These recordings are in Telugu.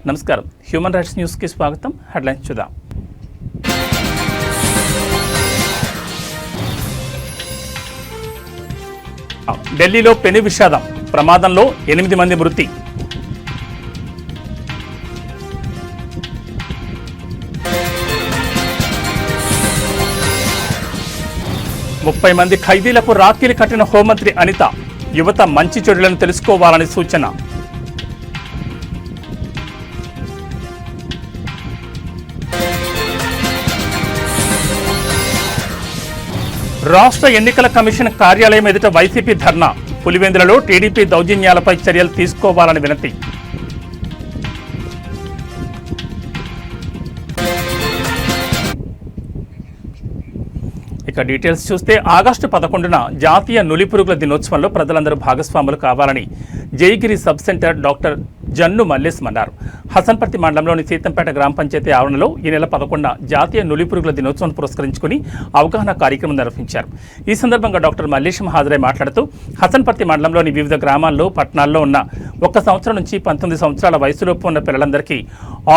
నమస్కారం, హ్యూమన్ రైట్స్ న్యూస్కి స్వాగతం. హెడ్లైన్స్ చూద్దాం. ఢిల్లీలో పెను విషాదం, ప్రమాదంలో 8 మంది మృతి. ముప్పై మంది ఖైదీలకు రాఖీలు కట్టిన హోంమంత్రి అనిత, యువత మంచి చెడులను తెలుసుకోవాలని సూచన. రాష్ట్ర ఎన్నికల కమిషన్ కార్యాలయం ఎదుట వైసీపీ ధర్నా, పులివెందులలో టీడీపీ దౌర్జన్యాలపై చర్యలు తీసుకోవాలని వినతి. ఇక డీటెయిల్స్ చూస్తే ఆగస్టు 11న జాతీయ నులిపురుగుల దినోత్సవంలో ప్రజలందరూ భాగస్వాములు కావాలని Jayagiri sub centre doctor Jannu Mallesham అన్నారు. హసన్పర్తి మండలంలోని సీతంపేట గ్రామ పంచాయతీ ఆవరణలో ఈ నెల 11న జాతీయ నులిపురుగుల దినోత్సవం పురస్కరించుకుని అవగాహన కార్యక్రమం నిర్వహించారు. ఈ సందర్భంగా డాక్టర్ మల్లేశం హాజరై మాట్లాడుతూ హసన్పర్తి మండలంలోని వివిధ గ్రామాల్లో, పట్టణాల్లో ఉన్న 1 సంవత్సరం నుంచి 19 సంవత్సరాల వయసులోపు ఉన్న పిల్లలందరికీ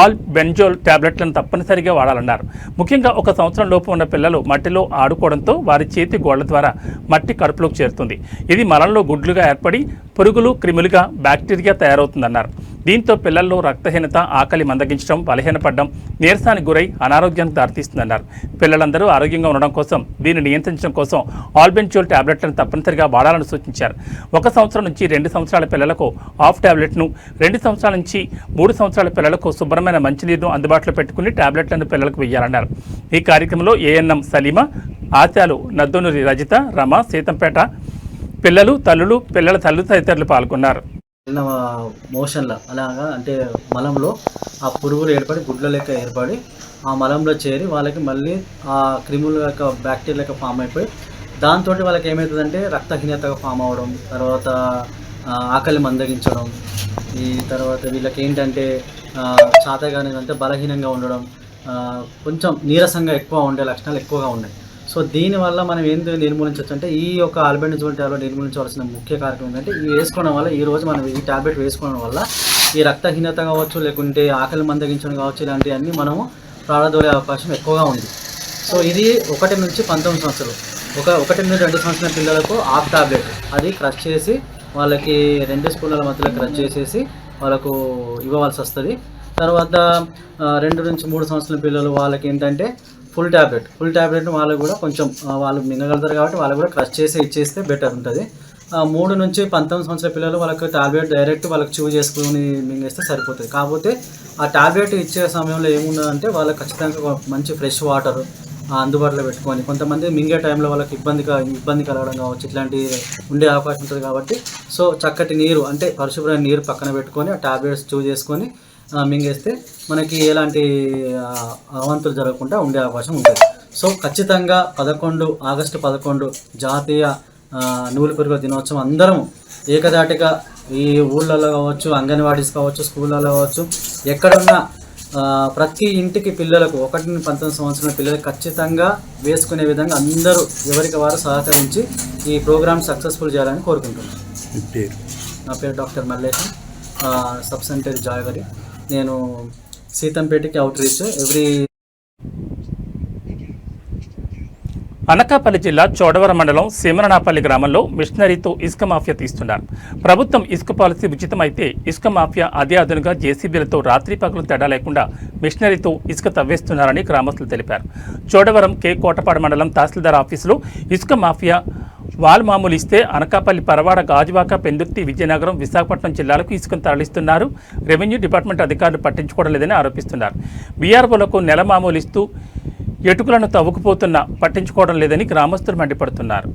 ఆల్ బెంజోల్ టాబ్లెట్లను తప్పనిసరిగా వాడాలన్నారు. ముఖ్యంగా 1 సంవత్సరం లోపు ఉన్న పిల్లలు మట్టిలో ఆడుకోవడంతో వారి చేతి గోళ్ల ద్వారా మట్టి కడుపులోకి చేరుతుంది. ఇది మలంలో గుడ్లుగా ఏర్పడి పురుగులు, క్రిములుగా బ్యాక్టీరియా తయారవుతుందన్నారు. దీంతో పిల్లల్లో రక్తహీనత, ఆకలి మందగించడం, బలహీనపడడం, నీరసానికి గురై అనారోగ్యానికి దారితీస్తుందన్నారు. పిల్లలందరూ ఆరోగ్యంగా ఉండడం కోసం, దీన్ని నియంత్రించడం కోసం ఆల్బెంజోల్ టాబ్లెట్లను తప్పనిసరిగా వాడాలని సూచించారు. 1 సంవత్సరం నుంచి 2 సంవత్సరాల పిల్లలకు ఆఫ్ టాబ్లెట్ను, 2 సంవత్సరాల నుంచి 3 సంవత్సరాల పిల్లలకు శుభ్రమైన మంచినీరును అందుబాటులో పెట్టుకుని టాబ్లెట్లను పిల్లలకు వేయాలన్నారు. ఈ కార్యక్రమంలో ఏఎన్ఎం సలీమా, ఆశాలు నద్దనూరి రజిత, రమ, సీతంపేట పిల్లలు, తల్లులు, పిల్లల తదితరులు పాల్గొన్నారు. మోషన్లో అలాగా అంటే మలంలో ఆ పురుగులు ఏర్పడి గుడ్ల లెక్క ఏర్పడి ఆ మలంలో చేరి వాళ్ళకి మళ్ళీ ఆ క్రిముల యొక్క బ్యాక్టీరియా లెక్క ఫామ్ అయిపోయి దాంతో వాళ్ళకి ఏమవుతుందంటే రక్తహీనతగా ఫామ్ అవ్వడం, తర్వాత ఆకలి మందగించడం, ఈ తర్వాత వీళ్ళకి ఏంటంటే చాతగానే అంటే బలహీనంగా ఉండడం, కొంచెం నీరసంగా ఎక్కువ ఉండే లక్షణాలు ఎక్కువగా ఉన్నాయి. సో దీనివల్ల మనం ఏంటి నిర్మూలించవచ్చు అంటే ఈ యొక్క ఆల్బెంజోల్ టాబ్లెట్ నిర్మూలించవలసిన ముఖ్య కారణం ఏంటంటే ఇవి వేసుకోవడం వల్ల, ఈరోజు మనం ఈ టాబ్లెట్ వేసుకోవడం వల్ల ఈ రక్తహీనత కావచ్చు, లేకుంటే ఆకలి మందగించడం కావచ్చు, ఇలాంటివన్నీ మనము ప్రారంభోలే అవకాశం ఎక్కువగా ఉంది. సో ఇది 1 నుంచి 19 సంవత్సరాలు, 1 నుంచి 2 సంవత్సరాల పిల్లలకు ఆఫ్ టాబ్లెట్ అది క్రష్ చేసి వాళ్ళకి 2 స్పూన్ల మధ్యలో క్రష్ చేసేసి వాళ్ళకు ఇవ్వవలసి వస్తుంది. తర్వాత 2 నుంచి 3 సంవత్సరాల పిల్లలు వాళ్ళకి ఏంటంటే ఫుల్ టాబ్లెట్ వాళ్ళకు కూడా కొంచెం వాళ్ళు మింగగలుగుతారు కాబట్టి వాళ్ళకు కూడా క్రష్ చేసి ఇచ్చేస్తే బెటర్ ఉంటుంది. 3 నుంచి 19 సంవత్సరాల పిల్లలు వాళ్ళకి టాబ్లెట్ డైరెక్ట్ వాళ్ళకి చూవ్ చేసుకుని మింగేస్తే సరిపోతుంది. కాకపోతే ఆ టాబ్లెట్ ఇచ్చే సమయంలో ఏమున్నదంటే వాళ్ళకి ఖచ్చితంగా మంచి ఫ్రెష్ వాటర్ అందుబాటులో పెట్టుకొని, కొంతమంది మింగే టైంలో వాళ్ళకి ఇబ్బంది కలగడం కావచ్చు, ఇట్లాంటి ఉండే అవకాశం ఉంటుంది. కాబట్టి సో చక్కటి నీరు అంటే పరిశుభ్రమైన నీరు పక్కన పెట్టుకొని ఆ టాబ్లెట్స్ చూవ్ చేసుకొని మింగేస్తే మనకి ఎలాంటి అవంతులు జరగకుండా ఉండే అవకాశం ఉంటుంది. సో ఖచ్చితంగా ఆగస్టు 11 జాతీయ నులిపురుగుల దినోత్సవం అందరం ఏకదాటిగా ఈ ఊళ్ళలో కావచ్చు, అంగన్వాడీస్ కావచ్చు, స్కూళ్ళలో కావచ్చు, ఎక్కడున్నా ప్రతి ఇంటికి పిల్లలకు 1 నుంచి 19 సంవత్సరాల పిల్లలకు ఖచ్చితంగా వేసుకునే విధంగా అందరూ ఎవరికి వారు సహకరించి ఈ ప్రోగ్రామ్ సక్సెస్ఫుల్ చేయాలని కోరుకుంటున్నాను. నా పేరు డాక్టర్ మల్లేశం, సబ్ సెంటర్ జాయగిరి. నేను సీతంపేటకి అవుట్ రీచ్ అనకాపల్లి జిల్లా చోడవరం మండలం సీమరణాపల్లి గ్రామంలో మిషనరీతో ఇసుక మాఫియా తీస్తున్నారు. ప్రభుత్వం ఇసుక పాలసీ ఉచితం అయితే ఇసుక మాఫియా అదే అదునుగా జేసీబీలతో రాత్రి పగలు తేడా లేకుండా మిషనరీతో ఇసుక తవ్వేస్తున్నారని గ్రామస్తులు తెలిపారు. చోడవరం కే కోటపాడు మండలం తహసీల్దార్ ఆఫీసులో ఇసుక మాఫియా వాల్ మామూలు ఇస్తే అనకాపల్లి, పరవాడ, గాజువాక, పెందుర్తి, విజయనగరం, విశాఖపట్నం జిల్లాలకు ఇసుకను తరలిస్తున్నారు. రెవెన్యూ డిపార్ట్మెంట్ అధికారులు పట్టించుకోవడం లేదని ఆరోపిస్తున్నారు. బీఆర్ఓలకు నెల మామూలు ఇస్తూ ఎటుకులను తవ్వుకుపోతున్నా పట్టించుకోవడం లేదని గ్రామస్తులు మండిపడుతున్నారు.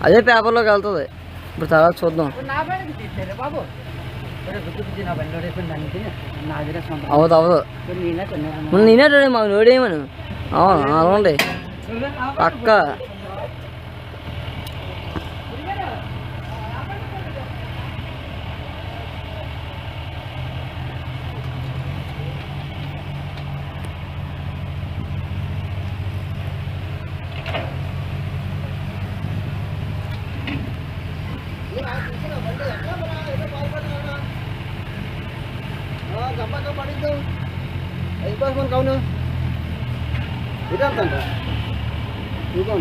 అదే పేపర్లోకి వెళ్తుంది ఇప్పుడు తర్వాత చూద్దాం. అవదు అవదు నేనే మాకు నోడేమను అలాండి పక్క kau tidak kan? Bukan.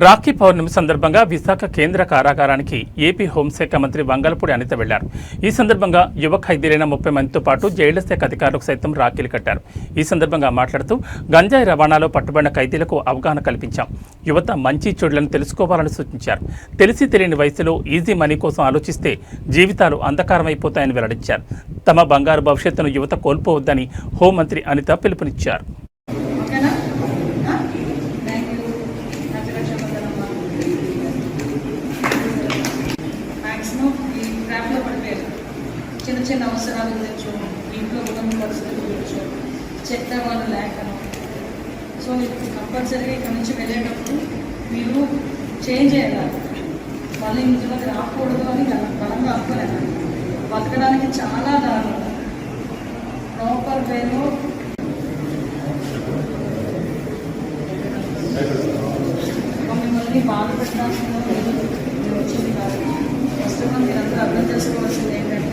Rakhi పౌర్ణమి సందర్భంగా విశాఖ కేంద్ర కారాగారానికి ఏపీ హోంశాఖ మంత్రి వంగలపూడి అనిత వెళ్లారు. ఈ సందర్భంగా యువ ఖైదీలైన 30 మందితో పాటు జైళ్ల శాఖ అధికారులకు సైతం రాఖీలు కట్టారు. ఈ సందర్భంగా మాట్లాడుతూ గంజాయి రవాణాలో పట్టుబడిన ఖైదీలకు అవగాహన కల్పించాం. యువత మంచి చెడులను తెలుసుకోవాలని సూచించారు. తెలిసి తెలియని వయసులో ఈజీ మనీ కోసం ఆలోచిస్తే జీవితాలు అంధకారమైపోతాయని వెల్లడించారు. తమ బంగారు భవిష్యత్తును యువత కోల్పోవద్దని హోంమంత్రి అనిత పిలుపునిచ్చారు. చిన్న చిన్న అవసరాల గురించో ఇంట్లో ఉన్న పరిస్థితుల గురించో చెత్త వాళ్ళు లేకను. సో మీరు కంపల్సరీగా ఇక్కడ నుంచి వెళ్ళేటప్పుడు మీరు చేంజ్ అయ్యాలి. మళ్ళీ ఇంట్లోకి రాకూడదు అని బలంగా అనుకోలేదు. బతకడానికి చాలా దారులు ప్రాపర్ వేలో మిమ్మల్ని బాధ పెట్టాల్సిన వచ్చింది కాదు. వస్తున్నా మీరందరూ అర్థం చేసుకోవాల్సింది ఏంటంటే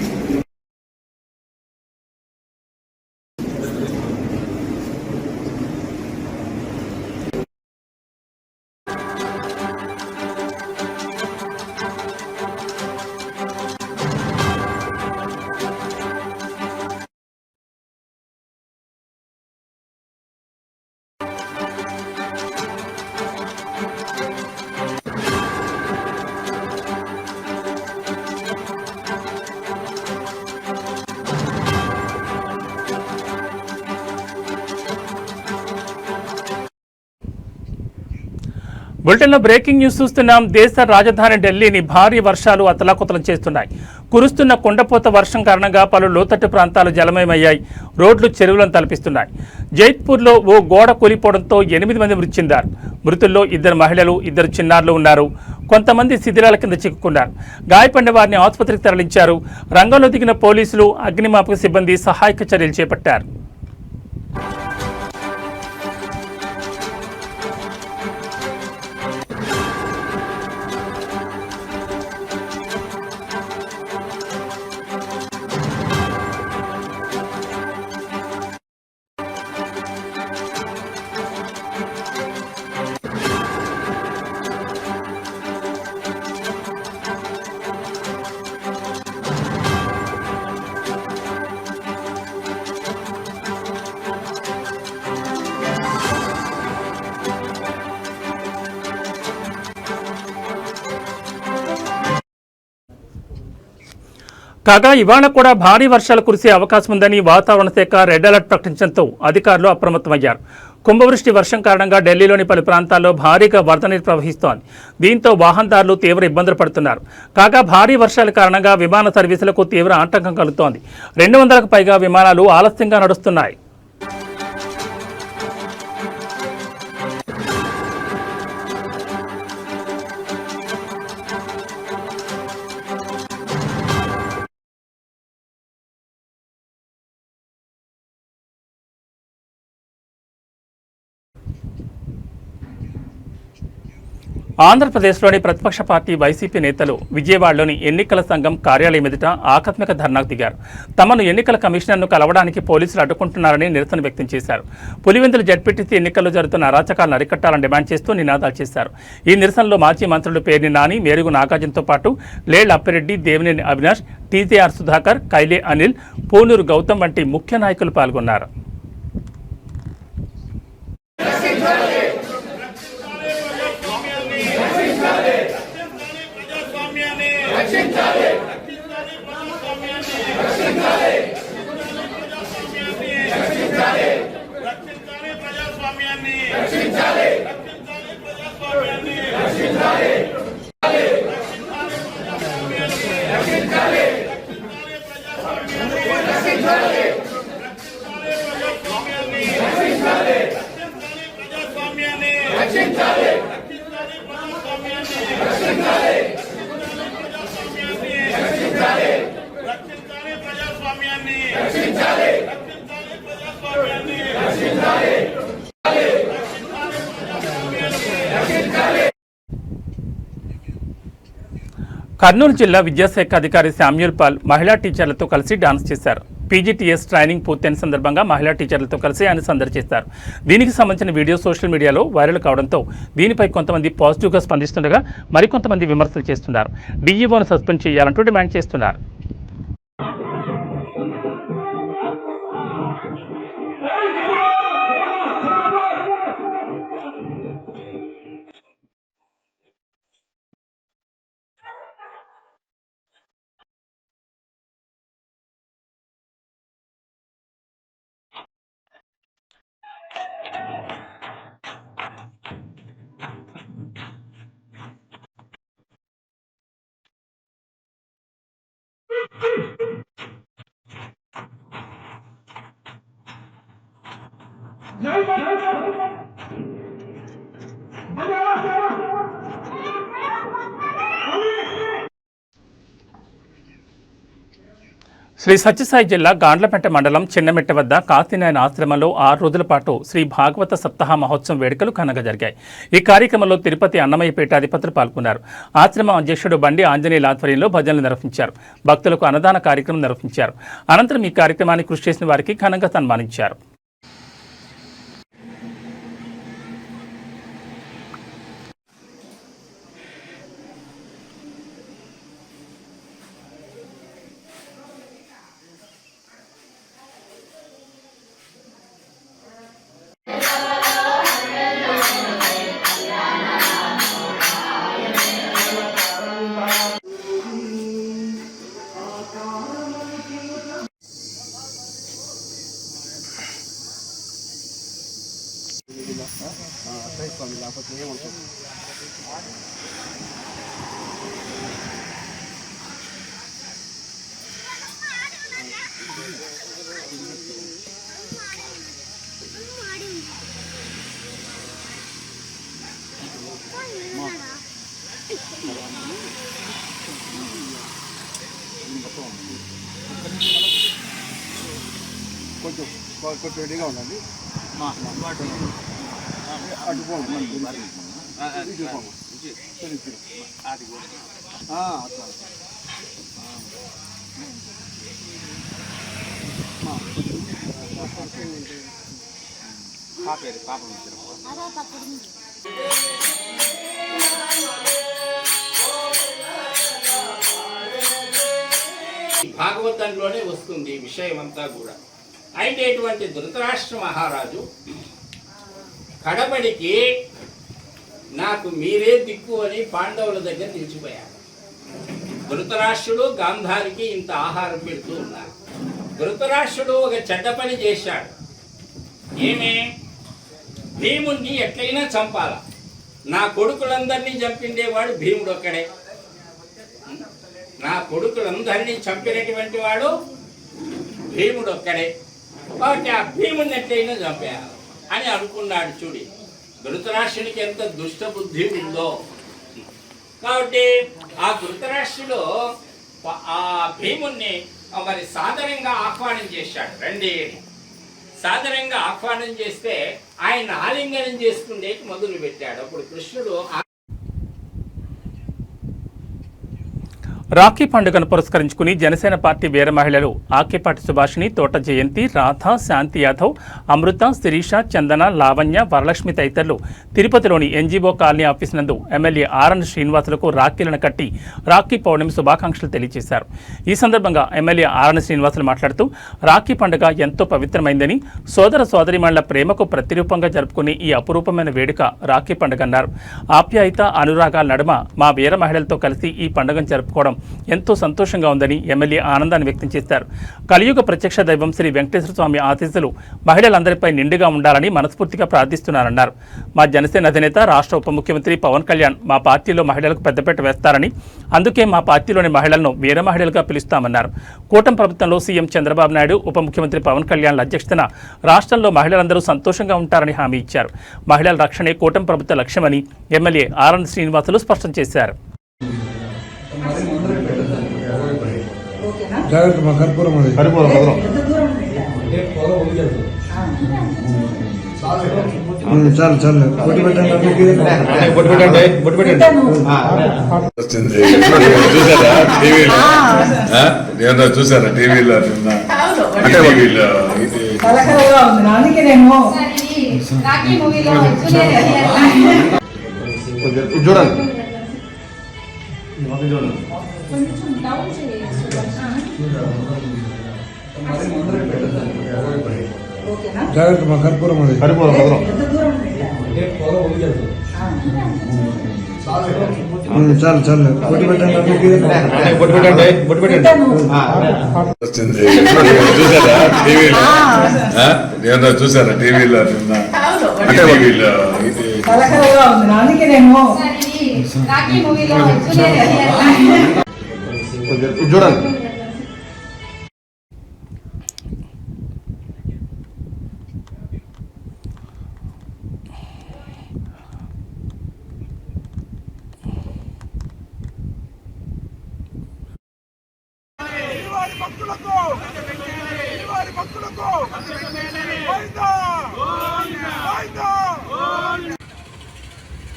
బులెటిన్లో బ్రేకింగ్ న్యూస్ చూస్తున్నాం. దేశ రాజధాని ఢిల్లీని భారీ వర్షాలు అతలాకుతలం చేస్తున్నాయి. కురుస్తున్న కుండపోత వర్షం కారణంగా పలు లోతట్టు ప్రాంతాలు జలమయమయ్యాయి. రోడ్లు చెరువులను తలపిస్తున్నాయి. జైత్పూర్లో ఓ గోడ కూలిపోవడంతో 8 మంది మృతి చెందారు. మృతుల్లో 2 మహిళలు 2 చిన్నారులు ఉన్నారు. కొంతమంది శిథిలాల కింద చిక్కుకున్నారు. గాయపడిన వారిని ఆసుపత్రికి తరలించారు. రంగంలో దిగిన పోలీసులు, అగ్నిమాపక సిబ్బంది సహాయక చర్యలు చేపట్టారు. కాగా ఇవాళ కూడా భారీ వర్షాలు కురిసే అవకాశం ఉందని వాతావరణ శాఖ రెడ్ అలర్ట్ ప్రకటించడంతో అధికారులు అప్రమత్తమయ్యారు. కుంభవృష్టి వర్షం కారణంగా ఢిల్లీలోని పలు ప్రాంతాల్లో భారీగా వరద నీరు ప్రవహిస్తోంది. దీంతో వాహనదారులు తీవ్ర ఇబ్బందులు పడుతున్నారు. కాగా భారీ వర్షాల కారణంగా విమాన సర్వీసులకు తీవ్ర ఆటంకం కలుగుతోంది. 200కు పైగా విమానాలు ఆలస్యంగా నడుస్తున్నాయి. ఆంధ్రప్రదేశ్లోని ప్రతిపక్ష పార్టీ వైసీపీ నేతలు విజయవాడలోని ఎన్నికల సంఘం కార్యాలయం ఎదుట ఆకస్మిక ధర్నాకు దిగారు. తమను ఎన్నికల కమిషనర్ను కలవడానికి పోలీసులు అడ్డుకుంటున్నారని నిరసన వ్యక్తం చేశారు. పులివెందుల జడ్పీటీసీ ఎన్నికల్లో జరుగుతున్న అరాచకాలను అరికట్టాలని డిమాండ్ చేస్తూ నినాదాలు చేశారు. ఈ నిరసనలో మాజీ మంత్రులు పేర్ని నాని, మేరుగు నాగార్జునతో పాటు లేళ్ల అప్పిరెడ్డి, దేవినేని అవినాష్, టీజేఆర్ సుధాకర్, కైలే అనిల్, పూనూరు గౌతమ్ వంటి ముఖ్య నాయకులు పాల్గొన్నారు. కర్నూలు జిల్లా విద్యాశాఖ అధికారి శామ్యూల్ పాల్ మహిళా టీచర్లతో కలిసి డాన్స్ చేశారు. పీజీటీఎస్ ట్రైనింగ్ పూర్తయిన సందర్భంగా మహిళా టీచర్లతో కలిసి ఆయన సందడి చేశారు. దీనికి సంబంధించిన వీడియో సోషల్ మీడియాలో వైరల్ కావడంతో దీనిపై కొంతమంది పాజిటివ్గా స్పందిస్తుండగా మరికొంతమంది విమర్శలు చేస్తున్నారు. డీఈఓను సస్పెండ్ చేయాలంటూ డిమాండ్ చేస్తున్నారు. శ్రీ సత్యసాయి జిల్లా గాండ్లపేట మండలం చిన్నమెట్ట వద్ద కాశీనాయన ఆశ్రమంలో 6 రోజుల పాటు శ్రీ భాగవత సప్తాహ మహోత్సవం వేడుకలు ఘనంగా జరిగాయి. ఈ కార్యక్రమంలో తిరుపతి అన్నమయ్య పీఠాధిపతులు పాల్గొన్నారు. ఆశ్రమం అధ్యక్షుడు బండి ఆంజనేయుల ఆధ్వర్యంలో భజనలు నిర్వహించారు. భక్తులకు అన్నదాన కార్యక్రమం నిర్వహించారు. అనంతరం ఈ కార్యక్రమాన్ని కృషి చేసిన వారికి ఘనంగా సన్మానించారు. కొంచెం రెడీగా ఉండండి. భాగవతంలోనే వస్తుంది విషయం అంతా కూడా. అయితే ఇటువంటి ధృతరాష్ట్ర మహారాజు కడబడికి నాకు మీరే దిక్కు అని పాండవుల దగ్గర నిలిచిపోయాడు. ధృతరాష్ట్రుడు గాంధారికి ఇంత ఆహారం పెడుతూ ఉన్నారు. ధృతరాష్ట్రుడు ఒక చెడ్డ పని చేశాడు. ఏమే, భీముణ్ణి ఎట్లయినా చంపాల. నా కొడుకులందరినీ చంపిండేవాడు భీముడు ఒక్కడే. నా కొడుకులందరినీ చంపినటువంటి వాడు భీముడు ఒక్కడే. కాబట్టి ఆ భీముడిని ఎట్లయినా చంపేయాలి అని అనుకున్నాడు. చూడి ధృతరాష్ట్రునికి ఎంత దుష్ట బుద్ధి ఉందో. కాబట్టి ఆ ధృతరాష్ట్రుడు ఆ భీముణ్ణి మరి సాదరంగా ఆహ్వానం చేశాడు. రండి సాదరంగా ఆహ్వానం చేస్తే ఆయన ఆలింగనం చేసుకునేకి మొదలు పెట్టాడు. అప్పుడు కృష్ణుడు రాఖీ పండుగను పురస్కరించుకుని జనసేన పార్టీ వీర మహిళలు ఆకేపాటి సుభాషిణి, తోట జయంతి, రాధ, శాంతి యాదవ్, అమృత, శిరీష, చందన, లావణ్య, వరలక్ష్మి తదితరులు తిరుపతిలోని ఎన్జీఓ కాలనీ ఆఫీస్ నందు ఎమ్మెల్యే ఆర్ఎన్ శ్రీనివాసులకు రాఖీలను కట్టి రాఖీ పౌర్ణమి శుభాకాంక్షలు తెలియజేశారు. ఈ సందర్భంగా ఎమ్మెల్యే ఆర్ఎన్ శ్రీనివాసులు మాట్లాడుతూ రాఖీ పండుగ ఎంతో పవిత్రమైందని, సోదర సోదరీమణుల ప్రేమకు ప్రతిరూపంగా జరుపుకునే ఈ అపురూపమైన వేడుక రాఖీ పండుగ అన్నారు. ఆప్యాయత, అనురాగాల నడుమ మా వీర మహిళలతో కలిసి ఈ పండుగను జరుపుకోవడం ఎంతో సంతోషంగా ఉందని ఎమ్మెల్యే ఆనందాన్ని వ్యక్తం చేశారు. కలియుగ ప్రత్యక్ష దైవం శ్రీ వెంకటేశ్వర స్వామి ఆశీస్సులు మహిళలందరిపై నిండుగా ఉండాలని మనస్ఫూర్తిగా ప్రార్థిస్తున్నారన్నారు. మా జనసేన అధినేత, రాష్ట్ర ఉప ముఖ్యమంత్రి పవన్ కళ్యాణ్ మా పార్టీలో మహిళలకు పెద్దపీట వేస్తారని, అందుకే మా పార్టీలోని మహిళలను వీర మహిళలుగా పిలుస్తామన్నారు. కూటమి ప్రభుత్వంలో సీఎం చంద్రబాబు నాయుడు, ఉప ముఖ్యమంత్రి పవన్ కళ్యాణ్ల అధ్యక్షతన రాష్ట్రంలో మహిళలందరూ సంతోషంగా ఉంటారని హామీ ఇచ్చారు. మహిళల రక్షణే కూటమి ప్రభుత్వ లక్ష్యమని ఎమ్మెల్యే ఆర్ఎన్ శ్రీనివాసులు స్పష్టం చేశారు. జాగ్రత్త మా కర్పూరం అది చాలు చాలు బొట్టు పెట్టండి వచ్చింది చూసారా టీవీలో ఏమన్నా చూసారా టీవీలో టీవీలో చూడండి జాగ్రత్త మా కర్పూరం అది చాలు చాలు బొట్టు పెట్టండి వచ్చింది చూసారా టీవీలో ఏమన్నా చూసారా టీవీలో టీవీలో చూడండి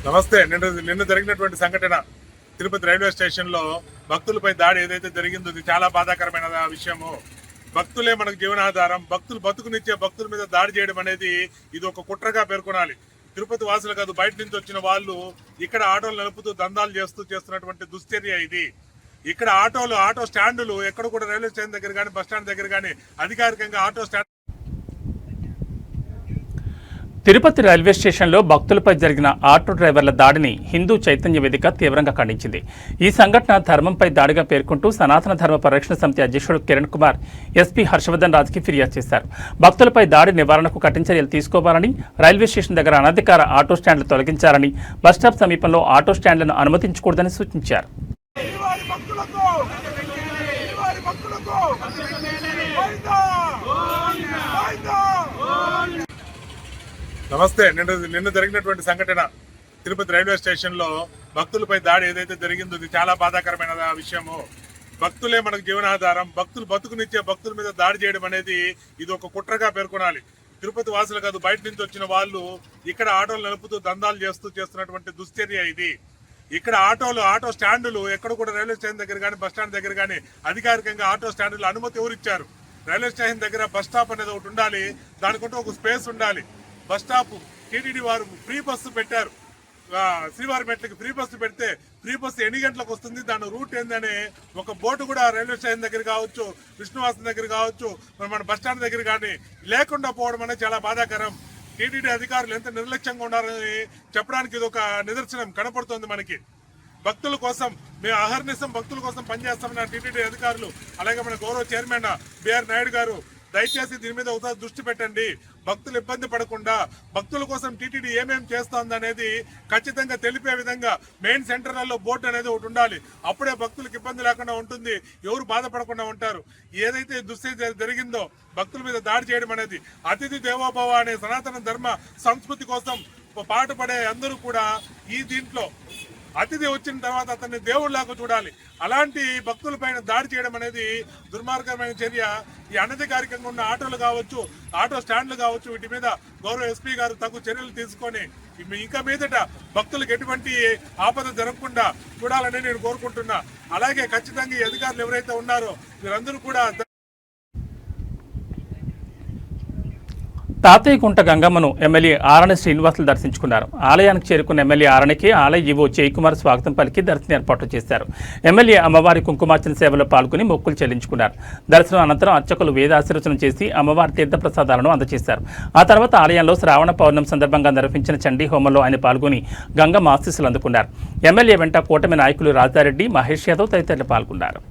నమస్తే. నిన్న జరిగినటువంటి సంఘటన తిరుపతి రైల్వే స్టేషన్ లో భక్తులపై దాడి ఏదైతే జరిగిందో ఇది చాలా బాధాకరమైన విషయము. భక్తులే మనకు జీవనాధారం. భక్తులు బతుకునిచ్చే భక్తుల మీద దాడి చేయడం అనేది ఇది ఒక కుట్రగా పేర్కొనాలి. తిరుపతి వాసులు కాదు, బయట నుంచి వచ్చిన వాళ్ళు ఇక్కడ ఆటోలు నడుపుతూ దందాలు చేస్తున్నటువంటి దుశ్చర్య ఇది. ఇక్కడ ఆటో స్టాండులు ఎక్కడ కూడా రైల్వే స్టేషన్ దగ్గర కానీ, బస్ స్టాండ్ దగ్గర కానీ అధికారికంగా ఆటో స్టాండ్. తిరుపతి రైల్వే స్టేషన్లో భక్తులపై జరిగిన ఆటో డ్రైవర్ల దాడిని హిందూ చైతన్య వేదిక తీవ్రంగా ఖండించింది. ఈ సంఘటన ధర్మంపై దాడిగా పేర్కొంటూ సనాతన ధర్మ పరిరక్షణ సమితి అధ్యక్షుడు కిరణ్ కుమార్ ఎస్పీ హర్షవర్ధన్ రాజ్కి ఫిర్యాదు చేశారు. భక్తులపై దాడి నివారణకు కఠిన చర్యలు తీసుకోవాలని, రైల్వే స్టేషన్ దగ్గర అనధికార ఆటో స్టాండ్లు తొలగించాలని, బస్టాప్ సమీపంలో ఆటో స్టాండ్లను అనుమతించకూడదని సూచించారు. నమస్తే. నిన్న జరిగినటువంటి సంఘటన తిరుపతి రైల్వే స్టేషన్ లో భక్తులపై దాడి ఏదైతే జరిగిందో ఇది చాలా బాధాకరమైన విషయము. భక్తులే మనకు జీవనాధారం. భక్తులు బతుకునిచ్చే భక్తుల మీద దాడి చేయడం అనేది ఇది ఒక కుట్రగా పేర్కొనాలి. తిరుపతి వాసులు కాదు, బయట నుంచి వచ్చిన వాళ్ళు ఇక్కడ ఆటోలు నడుపుతూ దందాలు చేస్తున్నటువంటి దుశ్చర్య ఇది. ఇక్కడ ఆటో స్టాండులు ఎక్కడ కూడా రైల్వే స్టేషన్ దగ్గర కానీ, బస్ స్టాండ్ దగ్గర కానీ అధికారికంగా ఆటో స్టాండులు అనుమతి ఎవరు ఇచ్చారు? రైల్వే స్టేషన్ దగ్గర బస్ స్టాప్ అనేది ఒకటి ఉండాలి. దానికంటూ ఒక స్పేస్ ఉండాలి. బస్ స్టాప్ టీటీడీ వారు ఫ్రీ బస్సు పెట్టారు. శ్రీవారిమెట్లకి ఫ్రీ బస్సు పెడితే ఫ్రీ బస్సు ఎన్ని గంటలకు వస్తుంది, దాని రూట్ ఏందని ఒక బోర్డు కూడా రైల్వే స్టేషన్ దగ్గర కావచ్చు, విష్ణువాసం దగ్గర కావచ్చు, మన బస్ స్టాండ్ దగ్గర కానీ లేకుండా పోవడం అనేది చాలా బాధాకరం. టీటీడీ అధికారులు ఎంత నిర్లక్ష్యంగా ఉన్నారని చెప్పడానికి ఇది ఒక నిదర్శనం కనపడుతోంది మనకి. భక్తుల కోసం మేము అహర్నిశం భక్తుల కోసం పనిచేస్తామన్న టీటీడీ అధికారులు, అలాగే మన గౌరవ చైర్మన్ బిఆర్ నాయుడు గారు దయచేసి దీని మీద ఒకసారి దృష్టి పెట్టండి. భక్తులు ఇబ్బంది పడకుండా భక్తుల కోసం టీటీడీ ఏమేమి చేస్తోంది అనేది ఖచ్చితంగా తెలిపే విధంగా మెయిన్ సెంటర్లలో బోర్డు అనేది ఒకటి ఉండాలి. అప్పుడే భక్తులకు ఇబ్బంది లేకుండా ఉంటుంది, ఎవరు బాధపడకుండా ఉంటారు. ఏదైతే దుస్థితి జరిగిందో భక్తుల మీద దాడి చేయడం అనేది, అతిథి దేవోభవ అనే సనాతన ధర్మ సంస్కృతి కోసం పాటుపడే అందరూ కూడా ఈ దీంట్లో అతిథి వచ్చిన తర్వాత అతన్ని దేవుళ్లాగా చూడాలి. అలాంటి భక్తులపైన దాడి చేయడం అనేది దుర్మార్గమైన చర్య. ఈ అనధికారికంగా ఉన్న ఆటోలు కావచ్చు, ఆటో స్టాండ్లు కావచ్చు, వీటి మీద గౌరవ ఎస్పీ గారు తగు చర్యలు తీసుకొని ఇంకా మీదట భక్తులకు ఎటువంటి ఆపద జరగకుండా చూడాలని నేను కోరుకుంటున్నా. అలాగే ఖచ్చితంగా ఈ అధికారులు ఎవరైతే ఉన్నారో మీరందరూ కూడా తాతయ్యకుంట గంగమ్మను ఎమ్మెల్యే ఆరణి శ్రీనివాసులు దర్శించుకున్నారు. ఆలయానికి చేరుకున్న ఎమ్మెల్యే ఆరణికి ఆలయ ఈవో జయకుమార్ స్వాగతం పలికి దర్శనం ఏర్పాట్లు చేశారు. ఎమ్మెల్యే అమ్మవారి కుంకుమార్చన సేవలో పాల్గొని మొక్కులు చెల్లించుకున్నారు. దర్శనం అనంతరం అర్చకులు వేదాశీర్వచనం చేసి అమ్మవారి తీర్థప్రసాదాలను అందజేశారు. ఆ తర్వాత ఆలయంలో శ్రావణ పౌర్ణమి సందర్భంగా నిర్వహించిన చండీ హోమంలో ఆయన పాల్గొని గంగమ్మ ఆశీస్సులు అందుకున్నారు. ఎమ్మెల్యే వెంట కూటమి నాయకులు రాజారెడ్డి, మహేష్ యాదవ్ తదితరులు పాల్గొన్నారు.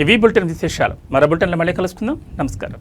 ఇవి బులెటిన్ విశేషాలు. మరో బులెటిన్లో మళ్ళీ కలుసుకుందాం. నమస్కారం.